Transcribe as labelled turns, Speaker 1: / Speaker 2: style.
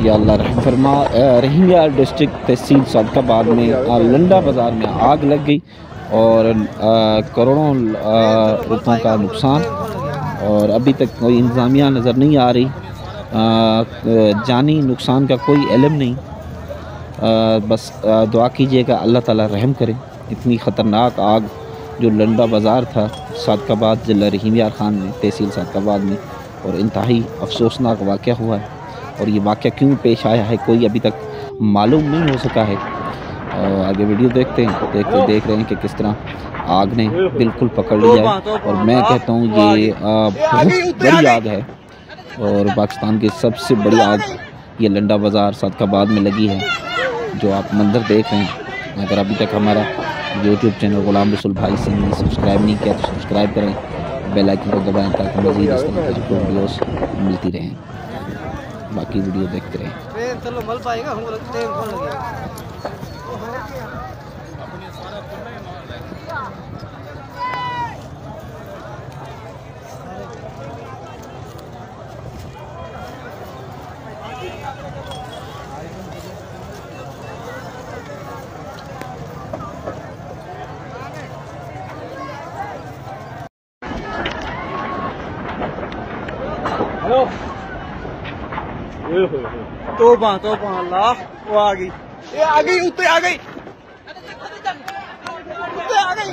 Speaker 1: या अल्लाह रहम फरमा। रहीमयार डिस्ट्रिक्ट तहसील सादकाबाद में लंडा बाज़ार में आग लग गई और करोड़ों रुपयों का नुकसान, और अभी तक कोई इंतज़ामिया नज़र नहीं आ रही। जानी नुकसान का कोई इल्म नहीं। बस दुआ कीजिएगा अल्लाह ताला रहम करे। इतनी ख़तरनाक आग जो लंडा बाज़ार था सादकाबाद ज़िला रहीमयार ख़ान में तहसील सादकाबाद में, और इंतहाई अफसोसनाक वाक़या हुआ है। और ये वाक़या क्यों पेश आया है कोई अभी तक मालूम नहीं हो सका है। आगे वीडियो देखते हैं, देख रहे हैं कि किस तरह आग ने बिल्कुल पकड़ लिया है। और मैं कहता हूँ ये बहुत बड़ी आग है, और पाकिस्तान की सबसे बड़ी आग ये लंडा बाज़ार सादकाबाद में लगी है, जो आप मंजर देख रहे हैं। अगर अभी तक हमारा यूट्यूब चैनल गुलाम रसूल भाई सिंह ने सब्सक्राइब नहीं किया तो सब्सक्राइब करें, बेल आइकन को दबाएं ताकि मज़ीद इस तरह की वीडियोस मिलती रहें। बाकी वीडियो देखते रहें।
Speaker 2: तोबा अल्लाह, वो आ गई, ये आ गई, उत्ते आ गई, उत्ते आ गई।